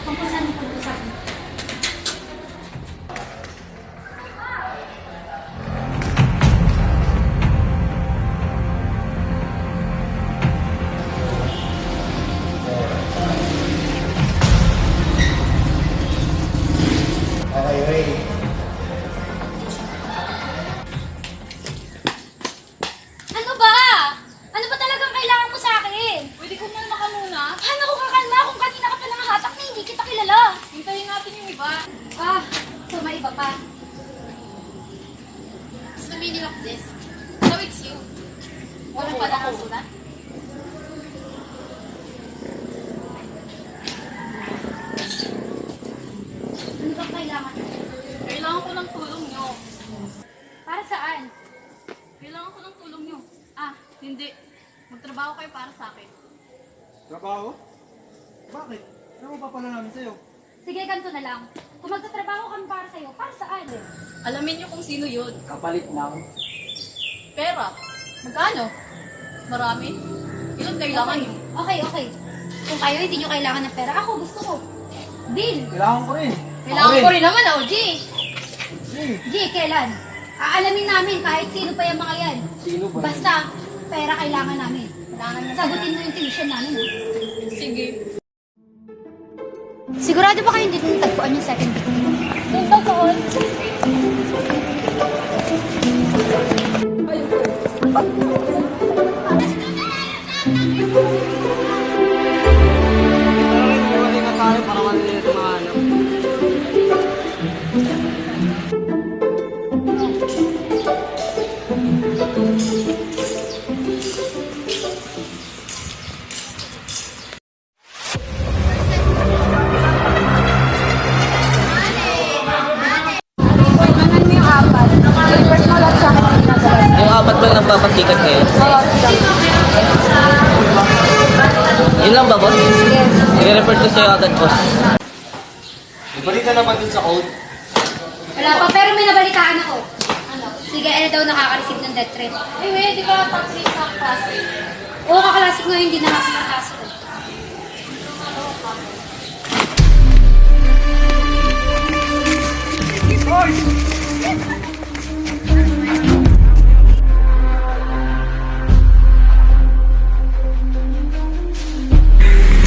Kung saan po sa akin. Okay, Ray. Ano ba? Ano ba talagang kailangan mo sa akin? Pwede ko malma ka muna? Ano ko kakalma kung kanina ka pa nangahatak na hindi kita kilala? Hintayin natin yung iba. Ah, so may iba pa. What's the meaning of this? So it's you. Walang pala kang sulat? Ano ba kailangan mo? Kailangan ko ng tulong nyo. Para saan? Kailangan ko ng tulong nyo. Ah, hindi. Magtrabaho kayo para sa akin. Trabaho? Bakit? Ano mo pa pala namin sa'yo? Sige, ganito na lang. Kung magtatrabaho kami para sa'yo, para saan? Alamin nyo kung sino yun. Kapalit lang. Pera. Magkano? Marami. Ilan kailangan nyo? Okay, okay. Kung kayo hindi nyo kailangan ng pera, ako gusto ko. Bill! Kailangan ko rin. Kailangan ko rin naman, oh, G. G, kailan? Aalamin namin kahit sino pa yung mga yan. Sino ba? Basta, pera kailangan namin. Kailangan na Sagutin mo yung tuition namin. Ha? Sige. Sigurado ba kayo hindi nyo tagpuan yung second week? Doon daw doon. Iwalay na tayo para manili ito mga anak. Yung apat ba nagpapasikat kayo? Yun lang ba, boss? Yes. I-report ko sa'yo agad, boss. Balita na ba dun sa code? Wala pa, pero may nabalitaan ako. Ano? Sige, ano daw nakaka-receive ng death threat? Ay, wait, di ba pag-treat sa class? Oo, kaklasik nga hindi nakakakaso.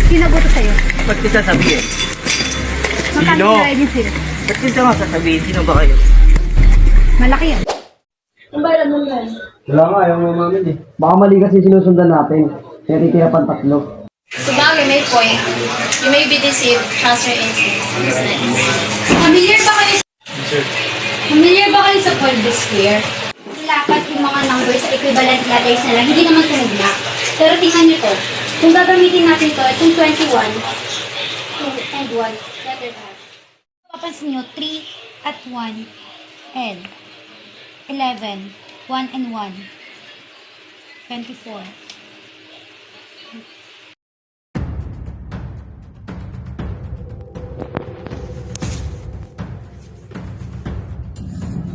Sinagot ko sa'yo. Ba't ko sasabihin? Magkano na rin sila? Ba't ko nga sasabihin? Sino ba kayo? Malaki yan. Wala nga, ayaw mo mamin eh. Baka mali kasi sinusundan natin. Kaya titira pang tatlo. Sabagay, may point. You may be deceived. Trust your instincts. It's nice. Familiar ba kayo sa Colby Square? Dapat yung mga numbers sa equivalent letters na lang, hindi naman tumugma. Pero tingnan nyo to. Kung gagamitin natin to, itong 21, 2 and 1, letter R. Papansin nyo, 3 at 1, L. 11, 1 and 1, 24.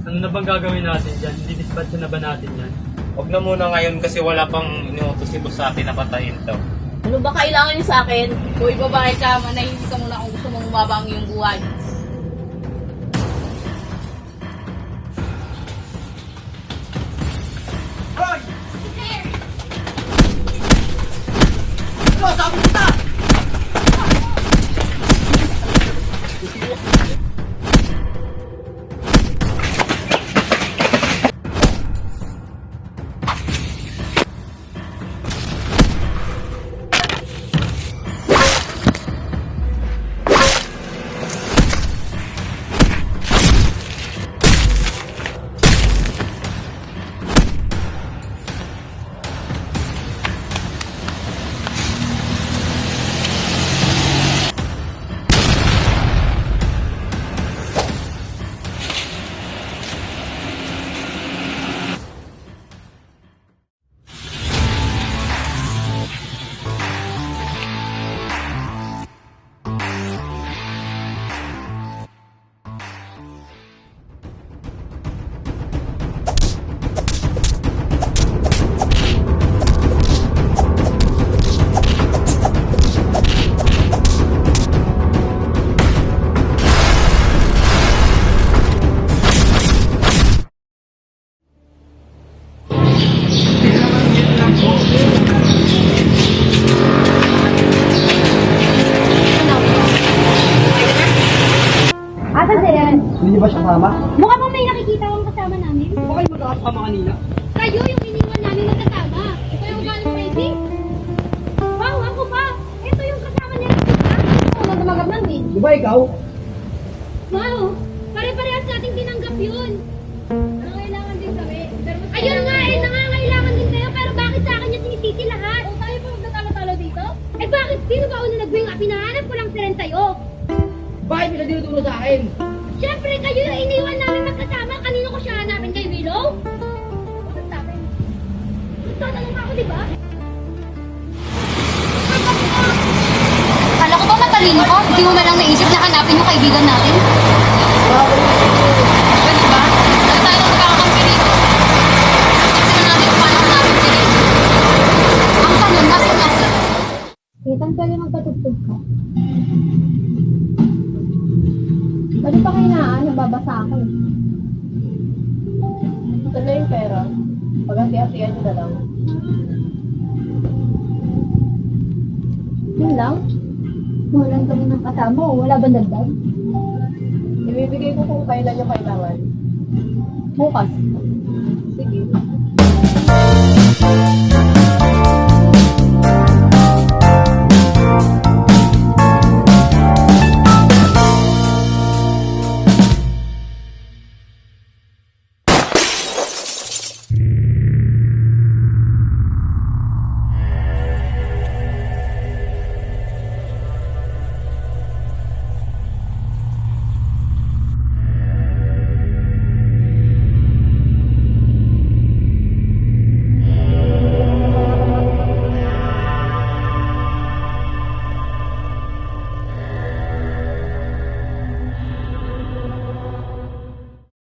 Ano na bang gagawin natin dyan? Di-dispatch na ba natin yan? Huwag na muna ngayon kasi wala pang inuutos si boss sa atin na patayin daw. Ano ba kailangan niyo sa akin? Kung ibabae ka, manahimik ka muna kung gusto mong umaba ang iyong buhay. Hindi ba siya kasama? Mukha bang may nakikita kang kasama namin? Di ba kayo magkakasama kanina? Kayo yung iniwan namin magkasama. Ikaw yung galing crazy? Wow, ako pa. Ito yung kasama niya. Ako na tumagap ng din. Di ba ikaw? Wow, pare-parehas nating tinanggap yun. Nangangailangan din kami. Ayun nga eh, nangangailangan din kayo. Pero bakit sa akin niya sinisisi lahat? O tayo pa magtatalo-talo dito? Eh bakit? Sino ba una nag-bring up? Pinahanap ko lang si Ren sa'yo. Bakit may nagdinuturo sa akin? Siyempre, kayo yung iniwan namin magkasama. Kanino ko siya hanapin kay Willow? Bakit sa akin? Magtatanong ako, di ba? Kala ko ba matalino ko? Hindi mo man lang naisip na hanapin yung kaibigan natin? Pwede ba? Ano tayo nang magkakakampi dito? Isipin na natin kung paano hanapin sila. Ang tanong, nasa nasa? Kitang pwede magpatugtog ka. Ba't pa kayo na nababasa ako eh? Ito na yung pera. Pag-hati-hatian nyo na lang. Yun lang? Walang kami ng kasama o wala ba dagdag? Ibibigay ko kung kailan nyo kailangan. Bukas. Sige.